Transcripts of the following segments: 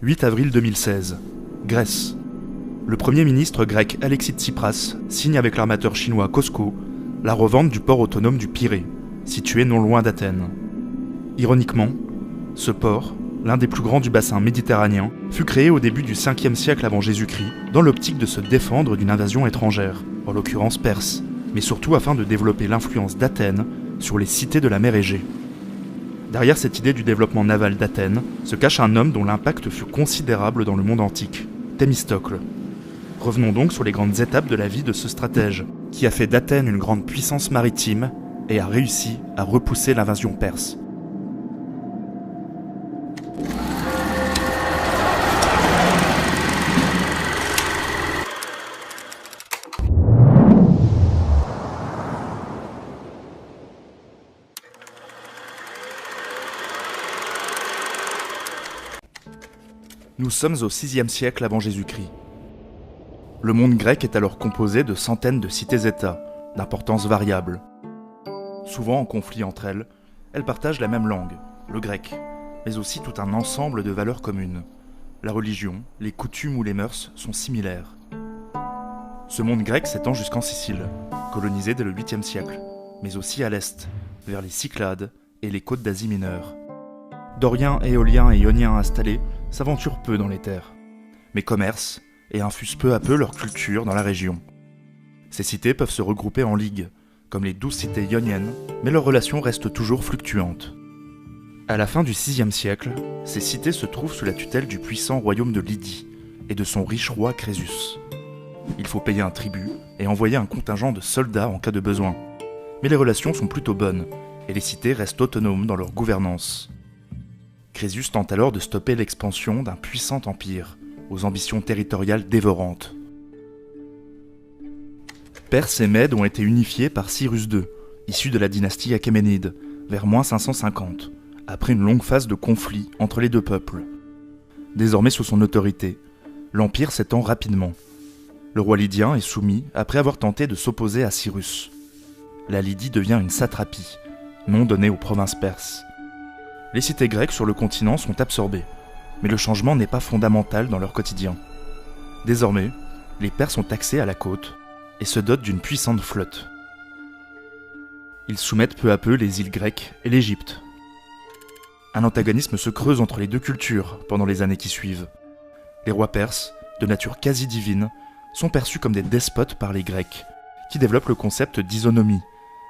8 avril 2016. Grèce. Le Premier ministre grec Alexis Tsipras signe avec l'armateur chinois COSCO la revente du port autonome du Pirée, situé non loin d'Athènes. Ironiquement, ce port, l'un des plus grands du bassin méditerranéen, fut créé au début du 5e siècle avant Jésus-Christ dans l'optique de se défendre d'une invasion étrangère, en l'occurrence perse, mais surtout afin de développer l'influence d'Athènes sur les cités de la mer Égée. Derrière cette idée du développement naval d'Athènes se cache un homme dont l'impact fut considérable dans le monde antique, Thémistocle. Revenons donc sur les grandes étapes de la vie de ce stratège, qui a fait d'Athènes une grande puissance maritime et a réussi à repousser l'invasion perse. Nous sommes au VIe siècle avant Jésus-Christ. Le monde grec est alors composé de centaines de cités-États, d'importance variable. Souvent en conflit entre elles, elles partagent la même langue, le grec, mais aussi tout un ensemble de valeurs communes. La religion, les coutumes ou les mœurs sont similaires. Ce monde grec s'étend jusqu'en Sicile, colonisé dès le 8e siècle, mais aussi à l'est, vers les Cyclades et les côtes d'Asie mineure. Doriens, Éoliens et Ioniens installés s'aventurent peu dans les terres, mais commercent et infusent peu à peu leur culture dans la région. Ces cités peuvent se regrouper en ligues, comme les 12 cités ioniennes, mais leurs relations restent toujours fluctuantes. À la fin du VIe siècle, ces cités se trouvent sous la tutelle du puissant royaume de Lydie et de son riche roi Crésus. Il faut payer un tribut et envoyer un contingent de soldats en cas de besoin. Mais les relations sont plutôt bonnes, et les cités restent autonomes dans leur gouvernance. Crésus tente alors de stopper l'expansion d'un puissant empire, aux ambitions territoriales dévorantes. Perse et Mède ont été unifiés par Cyrus II, issu de la dynastie achéménide, vers -550, après une longue phase de conflit entre les deux peuples. Désormais sous son autorité, l'empire s'étend rapidement. Le roi lydien est soumis après avoir tenté de s'opposer à Cyrus. La Lydie devient une satrapie, nom donné aux provinces perses. Les cités grecques sur le continent sont absorbées, mais le changement n'est pas fondamental dans leur quotidien. Désormais, les Perses sont taxés à la côte et se dotent d'une puissante flotte. Ils soumettent peu à peu les îles grecques et l'Égypte. Un antagonisme se creuse entre les deux cultures pendant les années qui suivent. Les rois perses, de nature quasi divine, sont perçus comme des despotes par les Grecs, qui développent le concept d'isonomie,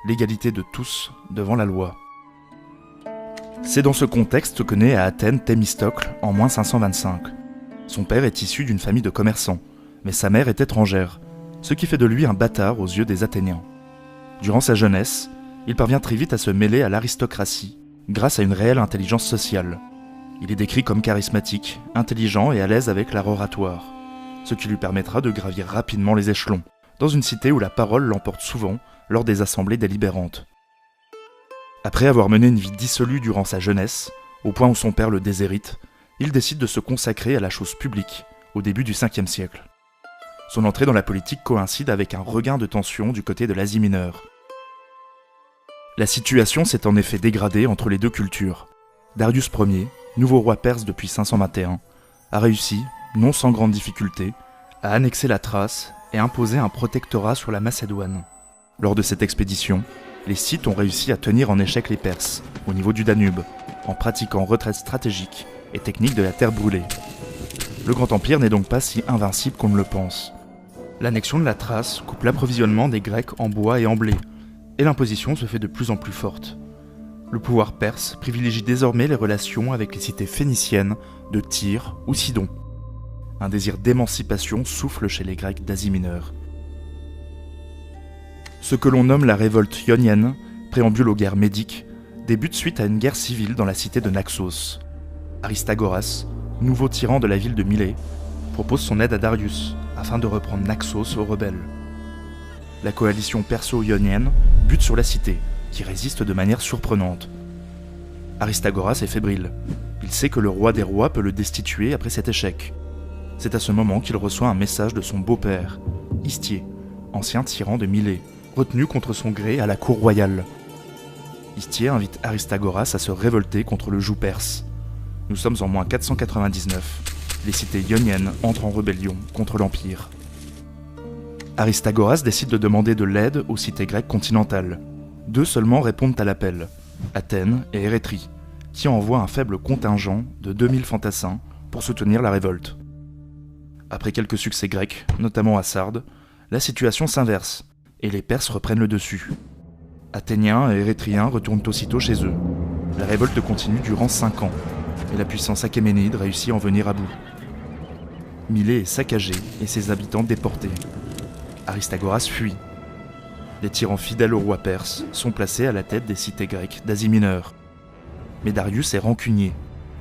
l'égalité de tous devant la loi. C'est dans ce contexte que naît à Athènes Thémistocle en -525. Son père est issu d'une famille de commerçants, mais sa mère est étrangère, ce qui fait de lui un bâtard aux yeux des Athéniens. Durant sa jeunesse, il parvient très vite à se mêler à l'aristocratie, grâce à une réelle intelligence sociale. Il est décrit comme charismatique, intelligent et à l'aise avec l'art oratoire, ce qui lui permettra de gravir rapidement les échelons, dans une cité où la parole l'emporte souvent lors des assemblées délibérantes. Après avoir mené une vie dissolue durant sa jeunesse, au point où son père le déshérite, il décide de se consacrer à la chose publique au début du 5e siècle. Son entrée dans la politique coïncide avec un regain de tension du côté de l'Asie mineure. La situation s'est en effet dégradée entre les deux cultures. Darius Ier, nouveau roi perse depuis 521, a réussi, non sans grande difficulté, à annexer la Thrace et imposer un protectorat sur la Macédoine. Lors de cette expédition, les Scythes ont réussi à tenir en échec les Perses, au niveau du Danube, en pratiquant retraite stratégique et technique de la terre brûlée. Le Grand Empire n'est donc pas si invincible qu'on ne le pense. L'annexion de la Thrace coupe l'approvisionnement des Grecs en bois et en blé, et l'imposition se fait de plus en plus forte. Le pouvoir perse privilégie désormais les relations avec les cités phéniciennes de Tyr ou Sidon. Un désir d'émancipation souffle chez les Grecs d'Asie mineure. Ce que l'on nomme la révolte ionienne, préambule aux guerres médiques, débute suite à une guerre civile dans la cité de Naxos. Aristagoras, nouveau tyran de la ville de Milet, propose son aide à Darius afin de reprendre Naxos aux rebelles. La coalition perso-ionienne bute sur la cité, qui résiste de manière surprenante. Aristagoras est fébrile. Il sait que le roi des rois peut le destituer après cet échec. C'est à ce moment qu'il reçoit un message de son beau-père, Histier, ancien tyran de Milet, retenu contre son gré à la cour royale. Histier invite Aristagoras à se révolter contre le joug perse. Nous sommes en -499, les cités ioniennes entrent en rébellion contre l'Empire. Aristagoras décide de demander de l'aide aux cités grecques continentales. 2 seulement répondent à l'appel, Athènes et Érythrée, qui envoient un faible contingent de 2000 fantassins pour soutenir la révolte. Après quelques succès grecs, notamment à Sardes, la situation s'inverse et les Perses reprennent le dessus. Athéniens et Érythréens retournent aussitôt chez eux. La révolte continue durant 5 ans et la puissance achéménide réussit à en venir à bout. Milet est saccagé et ses habitants déportés. Aristagoras fuit. Les tyrans fidèles au roi perse sont placés à la tête des cités grecques d'Asie mineure. Mais Darius est rancunier.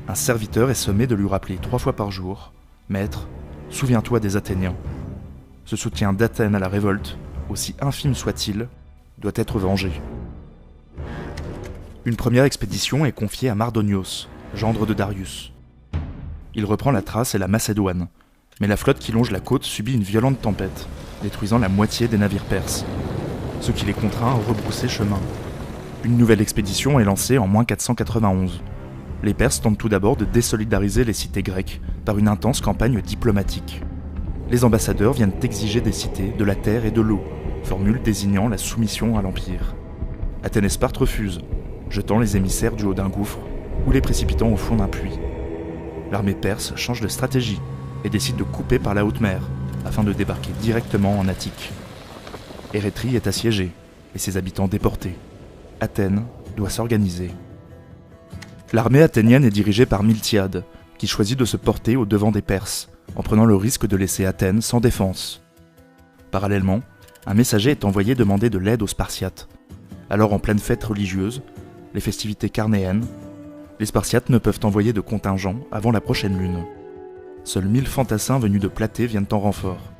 Un serviteur est sommé de lui rappeler 3 fois par jour « Maître, souviens-toi des Athéniens. Ce soutien d'Athènes à la révolte, aussi infime soit-il, doit être vengé. » Une première expédition est confiée à Mardonios, gendre de Darius. Il reprend la Thrace et la Macédoine, mais la flotte qui longe la côte subit une violente tempête, détruisant la moitié des navires perses, ce qui les contraint à rebrousser chemin. Une nouvelle expédition est lancée en -491. Les Perses tentent tout d'abord de désolidariser les cités grecques par une intense campagne diplomatique. Les ambassadeurs viennent exiger des cités de la terre et de l'eau, formule désignant la soumission à l'Empire. Athènes et Sparte refusent, jetant les émissaires du haut d'un gouffre ou les précipitant au fond d'un puits. L'armée perse change de stratégie et décide de couper par la haute mer afin de débarquer directement en Attique. Érythrée est assiégée et ses habitants déportés. Athènes doit s'organiser. L'armée athénienne est dirigée par Miltiade, qui choisit de se porter au devant des Perses, en prenant le risque de laisser Athènes sans défense. Parallèlement, un messager est envoyé demander de l'aide aux Spartiates. Alors en pleine fête religieuse, les festivités carnéennes, les Spartiates ne peuvent envoyer de contingent avant la prochaine lune. Seuls 1000 fantassins venus de Platée viennent en renfort.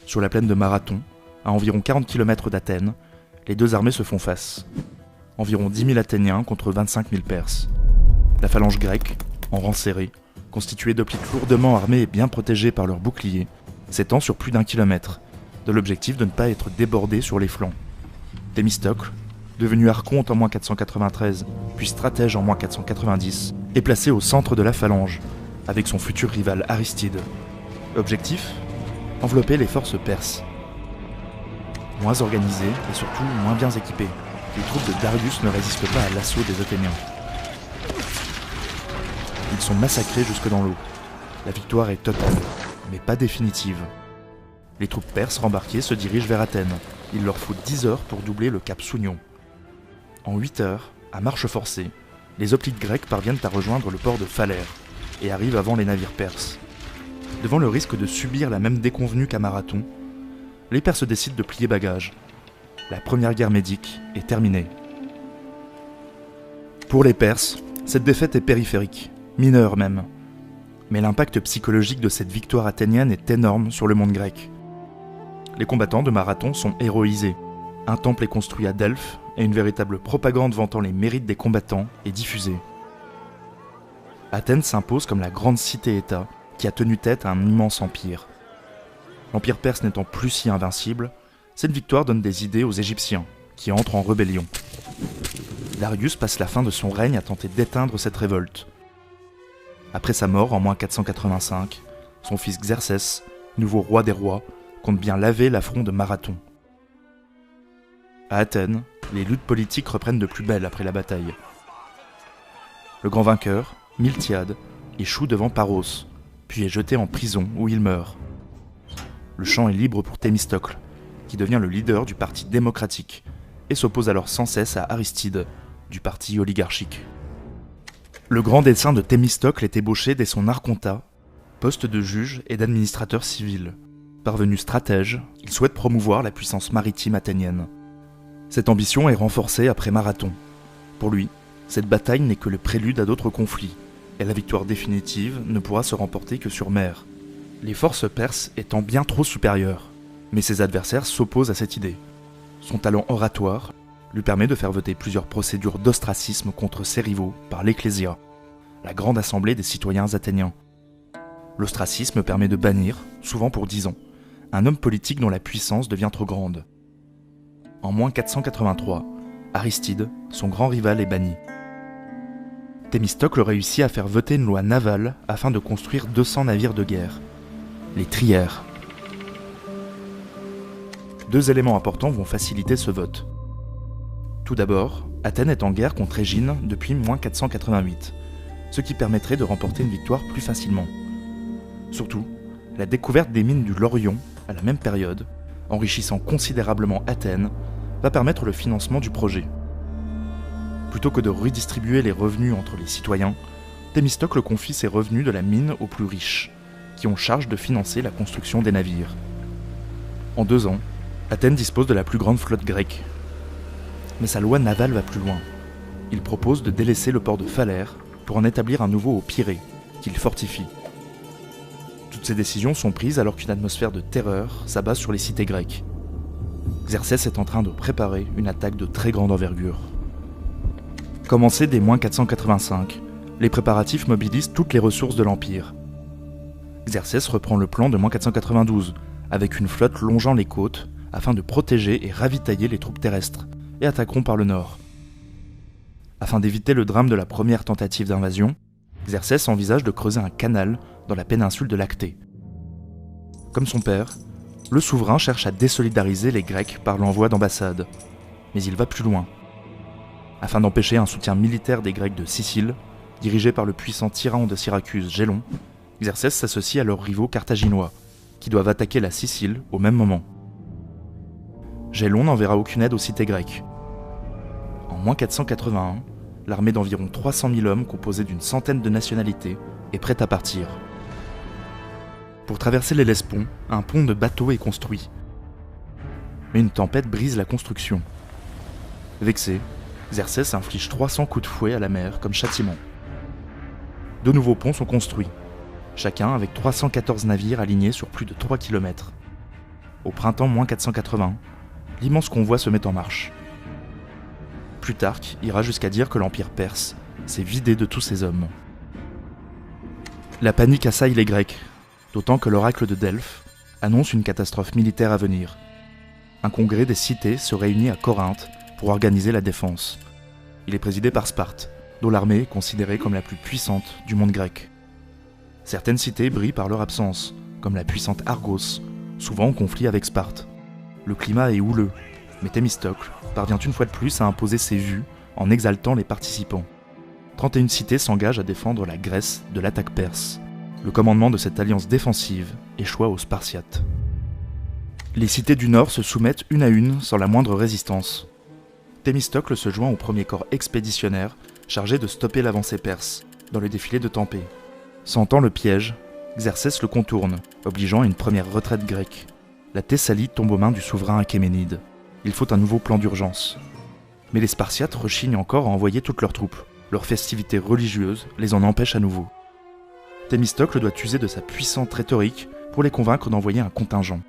Sur la plaine de Marathon, à environ 40 km d'Athènes, les 2 armées se font face. Environ 10 000 Athéniens contre 25 000 Perses. La phalange grecque, en rang serré, constituée d'hoplites lourdement armés et bien protégés par leurs boucliers, s'étend sur plus d'1 kilomètre, de l'objectif de ne pas être débordé sur les flancs. Thémistocle, devenu archonte en -493, puis stratège en -490, est placé au centre de la phalange, avec son futur rival Aristide. Objectif ? Envelopper les forces perses. Moins organisées et surtout moins bien équipées, les troupes de Darius ne résistent pas à l'assaut des Athéniens. Ils sont massacrés jusque dans l'eau. La victoire est totale, mais pas définitive. Les troupes perses rembarquées se dirigent vers Athènes. Il leur faut 10 heures pour doubler le cap Sounion. En 8 heures, à marche forcée, les hoplites grecs parviennent à rejoindre le port de Phalère et arrivent avant les navires perses. Devant le risque de subir la même déconvenue qu'à Marathon, les Perses décident de plier bagages. La première guerre médique est terminée. Pour les Perses, cette défaite est périphérique, mineure même. Mais l'impact psychologique de cette victoire athénienne est énorme sur le monde grec. Les combattants de Marathon sont héroïsés. Un temple est construit à Delphes et une véritable propagande vantant les mérites des combattants est diffusée. Athènes s'impose comme la grande cité-État qui a tenu tête à un immense empire. L'empire perse n'étant plus si invincible, cette victoire donne des idées aux Égyptiens, qui entrent en rébellion. Darius passe la fin de son règne à tenter d'éteindre cette révolte. Après sa mort en -485, son fils Xerxès, nouveau roi des rois, compte bien laver l'affront de Marathon. À Athènes, les luttes politiques reprennent de plus belle après la bataille. Le grand vainqueur, Miltiade, échoue devant Paros, puis est jeté en prison où il meurt. Le champ est libre pour Thémistocle, qui devient le leader du parti démocratique et s'oppose alors sans cesse à Aristide, du parti oligarchique. Le grand dessein de Thémistocle est ébauché dès son archontat, poste de juge et d'administrateur civil. Parvenu stratège, il souhaite promouvoir la puissance maritime athénienne. Cette ambition est renforcée après Marathon. Pour lui, cette bataille n'est que le prélude à d'autres conflits, et la victoire définitive ne pourra se remporter que sur mer. Les forces perses étant bien trop supérieures, mais ses adversaires s'opposent à cette idée. Son talent oratoire lui permet de faire voter plusieurs procédures d'ostracisme contre ses rivaux par l'Ecclésia, la grande assemblée des citoyens athéniens. L'ostracisme permet de bannir, souvent pour 10 ans, un homme politique dont la puissance devient trop grande. En -483, Aristide, son grand rival, est banni. Thémistocle réussit à faire voter une loi navale afin de construire 200 navires de guerre, les trières. 2 éléments importants vont faciliter ce vote. Tout d'abord, Athènes est en guerre contre Égine depuis -488, ce qui permettrait de remporter une victoire plus facilement. Surtout, la découverte des mines du Laurion, à la même période, enrichissant considérablement Athènes, va permettre le financement du projet. Plutôt que de redistribuer les revenus entre les citoyens, Thémistocle confie ses revenus de la mine aux plus riches, qui ont charge de financer la construction des navires. En 2 ans, Athènes dispose de la plus grande flotte grecque. Mais sa loi navale va plus loin. Il propose de délaisser le port de Phalère pour en établir un nouveau au Pirée, qu'il fortifie. Toutes ces décisions sont prises alors qu'une atmosphère de terreur s'abat sur les cités grecques. Xerxès est en train de préparer une attaque de très grande envergure. Commencés dès -485, les préparatifs mobilisent toutes les ressources de l'Empire. Xerxès reprend le plan de -492, avec une flotte longeant les côtes, afin de protéger et ravitailler les troupes terrestres, et attaqueront par le nord. Afin d'éviter le drame de la première tentative d'invasion, Xerxès envisage de creuser un canal dans la péninsule de Lactée. Comme son père, le souverain cherche à désolidariser les Grecs par l'envoi d'ambassades, mais il va plus loin. Afin d'empêcher un soutien militaire des Grecs de Sicile, dirigé par le puissant tyran de Syracuse Gélon, Xerxès s'associe à leurs rivaux carthaginois, qui doivent attaquer la Sicile au même moment. Gélon n'enverra aucune aide aux cités grecques. En -481, l'armée d'environ 300 000 hommes composée d'une centaine de nationalités est prête à partir. Pour traverser l'Hellespont, un pont de bateaux est construit. Mais une tempête brise la construction. Vexé, Xerxès inflige 300 coups de fouet à la mer comme châtiment. 2 nouveaux ponts sont construits, chacun avec 314 navires alignés sur plus de 3 km. Au printemps -480, l'immense convoi se met en marche. Plutarque ira jusqu'à dire que l'Empire perse s'est vidé de tous ses hommes. La panique assaille les Grecs, d'autant que l'oracle de Delphes annonce une catastrophe militaire à venir. Un congrès des cités se réunit à Corinthe pour organiser la défense. Il est présidé par Sparte, dont l'armée est considérée comme la plus puissante du monde grec. Certaines cités brillent par leur absence, comme la puissante Argos, souvent en conflit avec Sparte. Le climat est houleux, mais Thémistocle parvient une fois de plus à imposer ses vues en exaltant les participants. 31 cités s'engagent à défendre la Grèce de l'attaque perse. Le commandement de cette alliance défensive échoua aux Spartiates. Les cités du nord se soumettent une à une sans la moindre résistance. Thémistocle se joint au premier corps expéditionnaire chargé de stopper l'avancée perse, dans le défilé de Tampé. Sentant le piège, Xerxès le contourne, obligeant à une première retraite grecque. La Thessalie tombe aux mains du souverain Achéménide. Il faut un nouveau plan d'urgence. Mais les Spartiates rechignent encore à envoyer toutes leurs troupes. Leurs festivités religieuses les en empêchent à nouveau. Thémistocle doit user de sa puissante rhétorique pour les convaincre d'envoyer un contingent.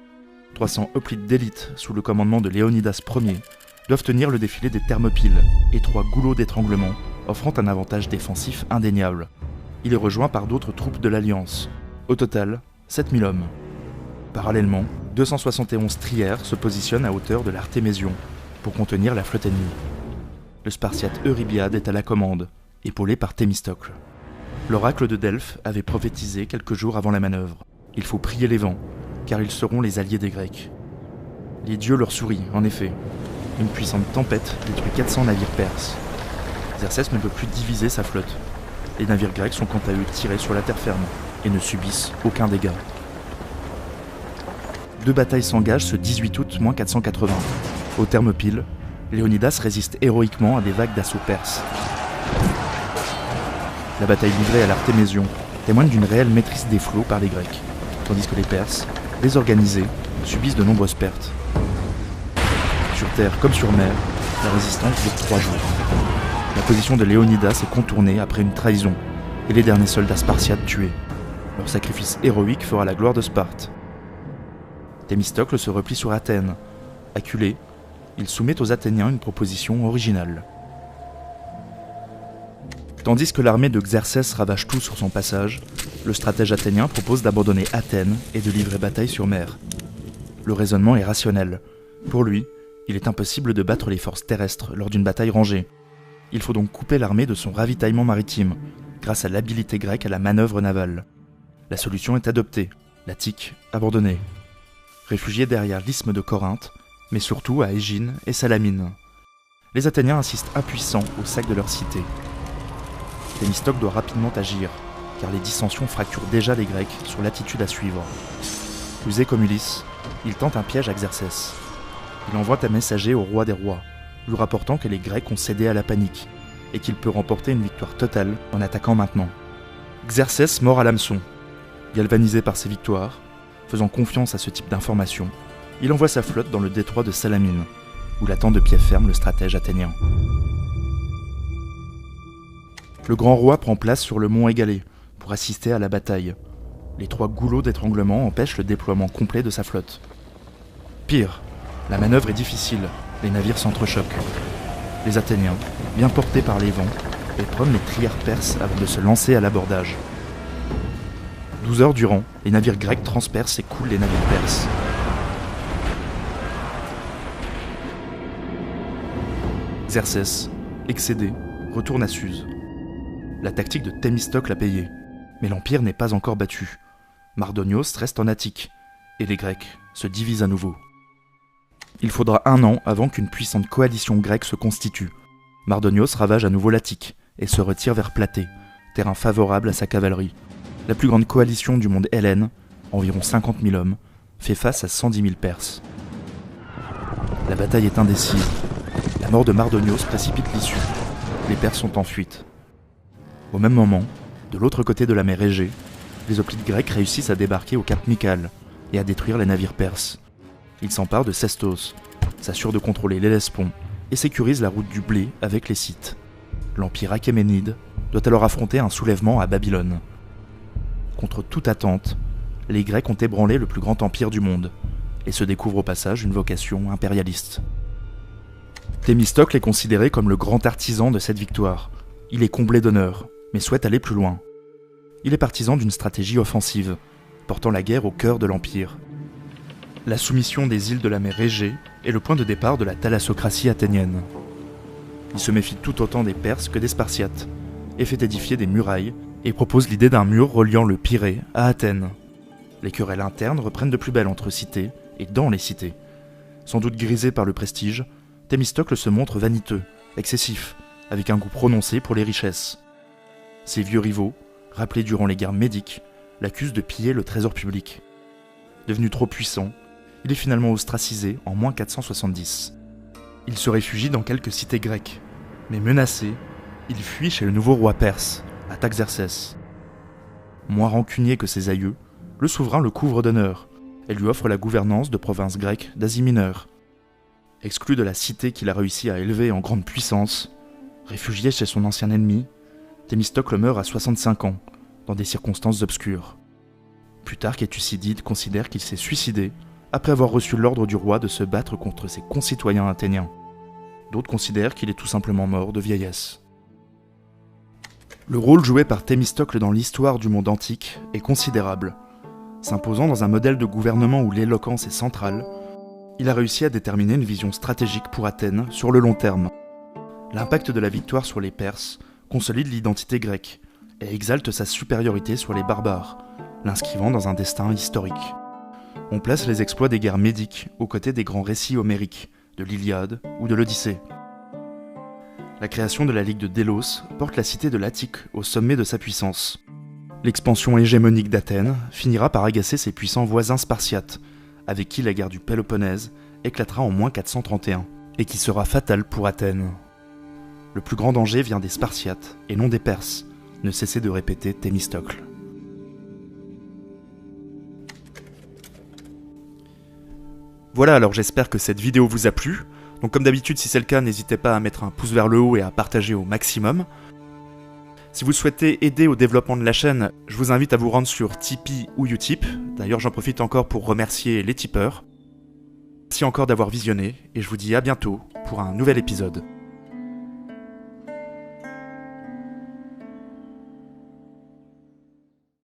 300 hoplites d'élite sous le commandement de Léonidas Ier doivent tenir le défilé des Thermopyles, étroits goulots d'étranglement, offrant un avantage défensif indéniable. Il est rejoint par d'autres troupes de l'Alliance. Au total, 7000 hommes. Parallèlement, 271 trières se positionnent à hauteur de l'Artémésion pour contenir la flotte ennemie. Le Spartiate Eurybiade est à la commande, épaulé par Thémistocle. L'oracle de Delphes avait prophétisé quelques jours avant la manœuvre. Il faut prier les vents, car ils seront les alliés des Grecs. Les dieux leur sourient, en effet. Une puissante tempête détruit 400 navires perses. Xerxès ne peut plus diviser sa flotte. Les navires grecs sont quant à eux tirés sur la terre ferme et ne subissent aucun dégât. 2 batailles s'engagent ce 18 août -480. Au Thermopyles, Léonidas résiste héroïquement à des vagues d'assaut perses. La bataille livrée à l'Artémésion témoigne d'une réelle maîtrise des flots par les Grecs, tandis que les Perses, désorganisés, subissent de nombreuses pertes. Sur terre comme sur mer, la résistance dure 3 jours. La position de Léonidas est contournée après une trahison, et les derniers soldats spartiates tués. Leur sacrifice héroïque fera la gloire de Sparte. Thémistocle se replie sur Athènes. Acculé, il soumet aux Athéniens une proposition originale. Tandis que l'armée de Xerxès ravage tout sur son passage, le stratège athénien propose d'abandonner Athènes et de livrer bataille sur mer. Le raisonnement est rationnel. Pour lui, il est impossible de battre les forces terrestres lors d'une bataille rangée. Il faut donc couper l'armée de son ravitaillement maritime, grâce à l'habilité grecque à la manœuvre navale. La solution est adoptée, l'Attique abandonnée. Réfugiés derrière l'isthme de Corinthe, mais surtout à Égine et Salamine. Les Athéniens assistent impuissants au sac de leur cité. Thémistocle doit rapidement agir, car les dissensions fracturent déjà les Grecs sur l'attitude à suivre. Rusé comme Ulysse, il tente un piège à Xerxès. Il envoie un messager au roi des rois, lui rapportant que les Grecs ont cédé à la panique, et qu'il peut remporter une victoire totale en attaquant maintenant. Xerxès mord à l'hameçon. Galvanisé par ses victoires, faisant confiance à ce type d'informations, il envoie sa flotte dans le détroit de Salamine, où l'attend de pied ferme le stratège athénien. Le grand roi prend place sur le mont Égalé pour assister à la bataille. Les 3 goulots d'étranglement empêchent le déploiement complet de sa flotte. Pire, la manœuvre est difficile, les navires s'entrechoquent. Les Athéniens, bien portés par les vents, éprennent les trières perses avant de se lancer à l'abordage. 12 heures durant, les navires grecs transpercent et coulent les navires perses. Xerxès, excédé, retourne à Suse. La tactique de Thémistocle a payé, mais l'Empire n'est pas encore battu. Mardonios reste en Attique, et les Grecs se divisent à nouveau. Il faudra 1 an avant qu'une puissante coalition grecque se constitue. Mardonios ravage à nouveau l'Attique et se retire vers Platée, terrain favorable à sa cavalerie. La plus grande coalition du monde hellène, environ 50 000 hommes, fait face à 110 000 Perses. La bataille est indécise. La mort de Mardonios précipite l'issue. Les Perses sont en fuite. Au même moment, de l'autre côté de la mer Égée, les hoplites grecs réussissent à débarquer au cap Michal et à détruire les navires perses. Ils s'emparent de Sestos, s'assurent de contrôler l'Hellespont et sécurisent la route du blé avec les Scythes. L'empire achéménide doit alors affronter un soulèvement à Babylone. Contre toute attente, les Grecs ont ébranlé le plus grand empire du monde et se découvrent au passage une vocation impérialiste. Thémistocle est considéré comme le grand artisan de cette victoire. Il est comblé d'honneur, mais souhaite aller plus loin. Il est partisan d'une stratégie offensive, portant la guerre au cœur de l'Empire. La soumission des îles de la mer Égée est le point de départ de la thalassocratie athénienne. Il se méfie tout autant des Perses que des Spartiates, et fait édifier des murailles, et propose l'idée d'un mur reliant le Pirée à Athènes. Les querelles internes reprennent de plus belle entre cités et dans les cités. Sans doute grisé par le prestige, Thémistocle se montre vaniteux, excessif, avec un goût prononcé pour les richesses. Ses vieux rivaux, rappelés durant les guerres médiques, l'accusent de piller le trésor public. Devenu trop puissant, il est finalement ostracisé en moins 470. Il se réfugie dans quelques cités grecques, mais menacé, il fuit chez le nouveau roi perse, Artaxerxès. Moins rancunier que ses aïeux, le souverain le couvre d'honneur et lui offre la gouvernance de provinces grecques d'Asie mineure. Exclu de la cité qu'il a réussi à élever en grande puissance, réfugié chez son ancien ennemi, Thémistocle meurt à 65 ans, dans des circonstances obscures. Plutarque et Thucydide considèrent qu'il s'est suicidé après avoir reçu l'ordre du roi de se battre contre ses concitoyens athéniens. D'autres considèrent qu'il est tout simplement mort de vieillesse. Le rôle joué par Thémistocle dans l'histoire du monde antique est considérable. S'imposant dans un modèle de gouvernement où l'éloquence est centrale, il a réussi à déterminer une vision stratégique pour Athènes sur le long terme. L'impact de la victoire sur les Perses consolide l'identité grecque et exalte sa supériorité sur les barbares, l'inscrivant dans un destin historique. On place les exploits des guerres médiques aux côtés des grands récits homériques, de l'Iliade ou de l'Odyssée. La création de la Ligue de Délos porte la cité de l'Attique au sommet de sa puissance. L'expansion hégémonique d'Athènes finira par agacer ses puissants voisins spartiates, avec qui la guerre du Péloponnèse éclatera en moins 431, et qui sera fatale pour Athènes. Le plus grand danger vient des Spartiates, et non des Perses, ne cessait de répéter Thémistocle. Voilà, alors j'espère que cette vidéo vous a plu. Donc comme d'habitude, si c'est le cas, n'hésitez pas à mettre un pouce vers le haut et à partager au maximum. Si vous souhaitez aider au développement de la chaîne, je vous invite à vous rendre sur Tipeee ou Utip. D'ailleurs, j'en profite encore pour remercier les tipeurs. Merci encore d'avoir visionné, et je vous dis à bientôt pour un nouvel épisode.